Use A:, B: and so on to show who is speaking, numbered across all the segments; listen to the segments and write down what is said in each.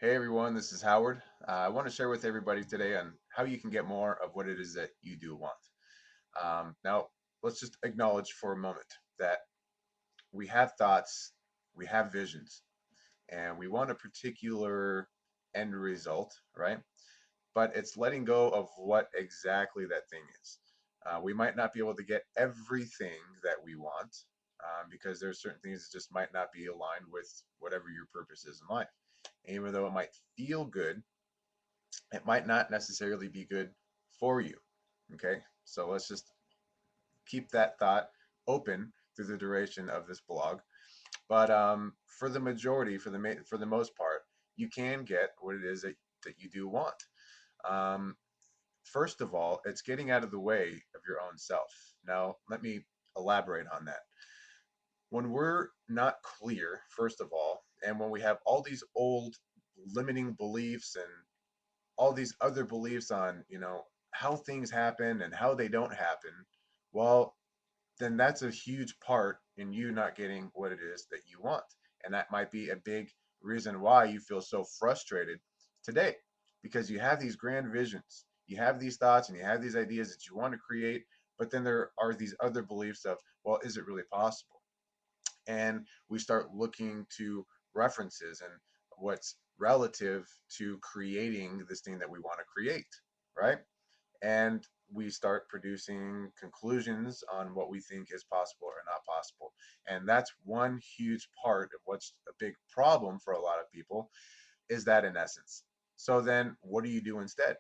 A: Hey everyone, this is Howard. I want to share with everybody today on how you can get more of what it is that you do want. Now, let's just acknowledge for a moment that we have thoughts, we have visions, and we want a particular end result, right? But it's letting go of what exactly that thing is. We might not be able to get everything that we want because there's certain things that just might not be aligned with whatever your purpose is in life. And even though it might feel good, it might not necessarily be good for you. Okay, so let's just keep that thought open through the duration of this blog. But for the majority, for the most part, you can get what it is that you do want. Um, First of all, it's getting out of the way of your own self. Now, let me elaborate on that. When we're not clear, first of all, and when we have all these old limiting beliefs and all these other beliefs on, how things happen and how they don't happen, well, then that's a huge part in you not getting what it is that you want. And that might be a big reason why you feel so frustrated today because you have these grand visions, you have these thoughts, and you have these ideas that you want to create. But then there are these other beliefs of, well, is it really possible? And we start looking to references and what's relative to creating this thing that we want to create, right? And we start producing conclusions on what we think is possible or not possible. And that's one huge part of what's a big problem for a lot of people is that in essence. So then what do you do instead?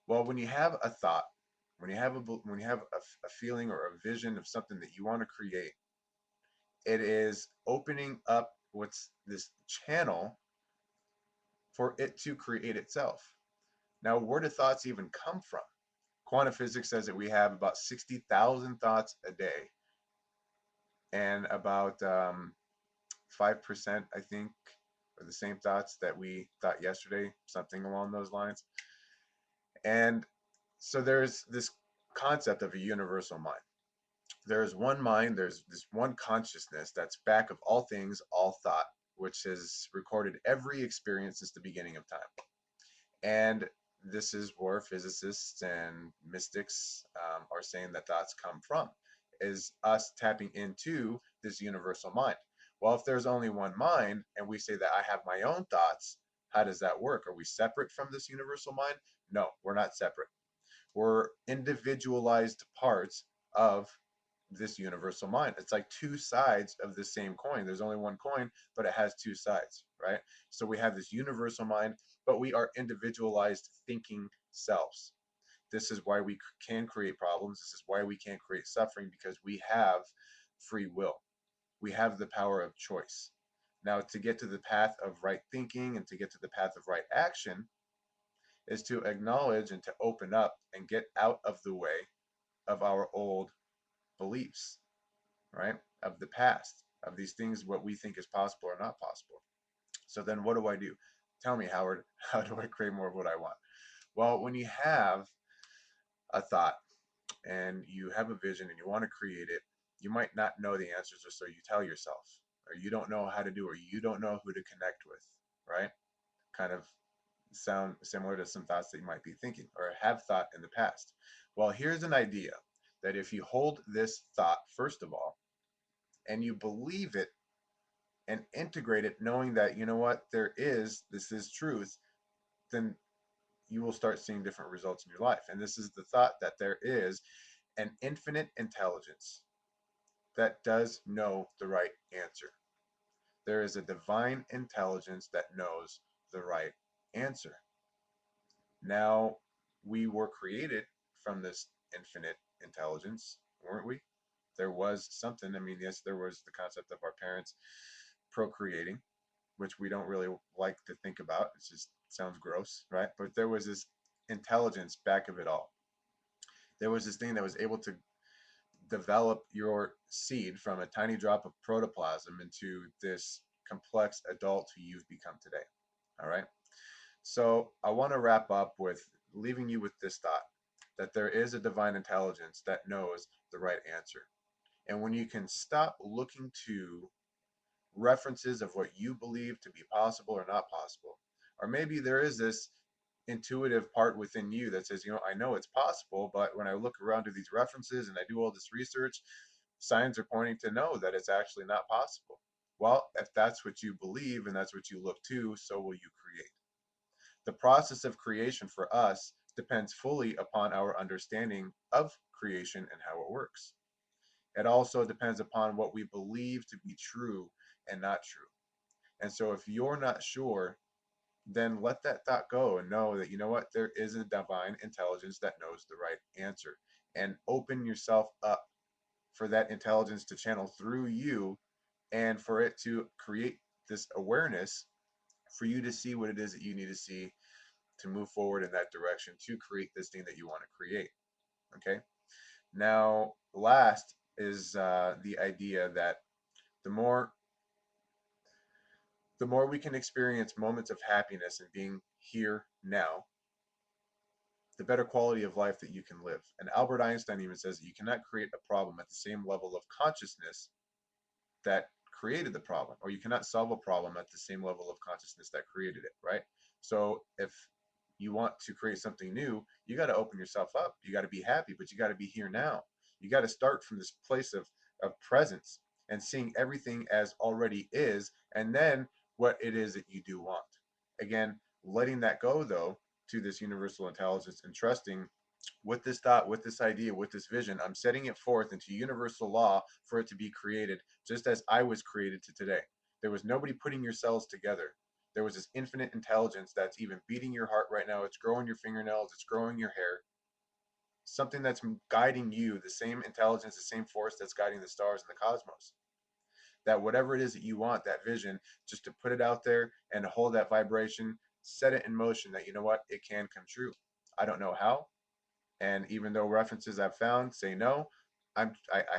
A: Well, when you have a thought, when you have a feeling or a vision of something that you want to create, it is opening up what's this channel for it to create itself. Now, where do thoughts even come from? Quantum physics says that we have about 60,000 thoughts a day, and about 5%, I think, are the same thoughts that we thought yesterday, something along those lines. And so there's this concept of a universal mind. There's one mind, there's this one consciousness that's back of all things, all thought, which has recorded every experience since the beginning of time. And this is where physicists and mystics are saying that thoughts come from, is us tapping into this universal mind. Well, if there's only one mind and we say that I have my own thoughts, how does that work? Are we separate from this universal mind? No, we're not separate. We're individualized parts of this universal mind. It's like two sides of the same coin. There's only one coin, but it has two sides, right? So we have this universal mind, but we are individualized thinking selves. This is why we can create problems. This is why we can't create suffering because we have free will. We have the power of choice. Now, to get to the path of right thinking and to get to the path of right action is to acknowledge and to open up and get out of the way of our old beliefs, right? Of the past, of these things, what we think is possible or not possible. So then what do I do? Tell me, Howard, how do I create more of what I want? Well, when you have a thought and you have a vision and you want to create it, you might not know the answers, or so you tell yourself, or you don't know how to do, or you don't know who to connect with, right? Kind of sound similar to some thoughts that you might be thinking or have thought in the past. Well, here's an idea that if you hold this thought, first of all, and you believe it and integrate it, knowing that, you know what, this is truth, then you will start seeing different results in your life. And this is the thought that there is an infinite intelligence that does know the right answer. There is a divine intelligence that knows the right answer. Now, we were created from this infinite intelligence, weren't we? There was something. I mean, yes, there was the concept of our parents procreating, which we don't really like to think about. It just sounds gross, right? But there was this intelligence back of it all. There was this thing that was able to develop your seed from a tiny drop of protoplasm into this complex adult who you've become today. All right. So I want to wrap up with leaving you with this thought that there is a divine intelligence that knows the right answer. And when you can stop looking to references of what you believe to be possible or not possible, Or maybe there is this intuitive part within you that says, I know it's possible, but when I look around to these references and I do all this research, signs are pointing to no, that it's actually not possible. Well, if that's what you believe and that's what you look to, so will you create. The process of creation for us depends fully upon our understanding of creation and how it works. It also depends upon what we believe to be true and not true. And so if you're not sure, then let that thought go and know that, there is a divine intelligence that knows the right answer. And open yourself up for that intelligence to channel through you and for it to create this awareness for you to see what it is that you need to see to move forward in that direction to create this thing that you want to create. Okay. Now, last is the idea that the more the more we can experience moments of happiness and being here now, the better quality of life that you can live. And Albert Einstein even says that you cannot create a problem at the same level of consciousness that created the problem, or you cannot solve a problem at the same level of consciousness that created it, right? So if you want to create something new, you got to open yourself up. You got to be happy, but you got to be here now. You got to start from this place of presence and seeing everything as already is, and then what it is that you do want. Again, letting that go though to this universal intelligence and trusting with this thought, with this idea, with this vision, I'm setting it forth into universal law for it to be created just as I was created to today. There was nobody putting your cells together. There was this infinite intelligence that's even beating your heart right now. It's growing your fingernails, it's growing your hair. Something that's guiding you, the same intelligence, the same force that's guiding the stars and the cosmos. That whatever it is that you want, that vision, just to put it out there and to hold that vibration, set it in motion that, it can come true. I don't know how, and even though references I've found say no, I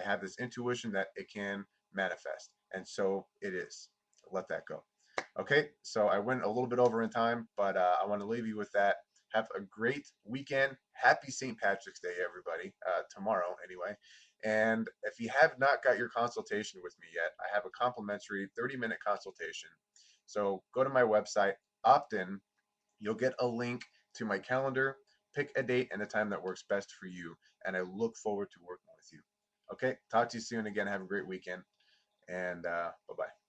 A: have this intuition that it can manifest. And so it is. Let that go. Okay, so I went a little bit over in time, but I want to leave you with that. Have a great weekend. Happy St. Patrick's Day, everybody. Tomorrow, anyway. And if you have not got your consultation with me yet, I have a complimentary 30-minute consultation. So go to my website, opt in. You'll get a link to my calendar. Pick a date and a time that works best for you. And I look forward to working with you. Okay, talk to you soon. Again, have a great weekend. And bye bye.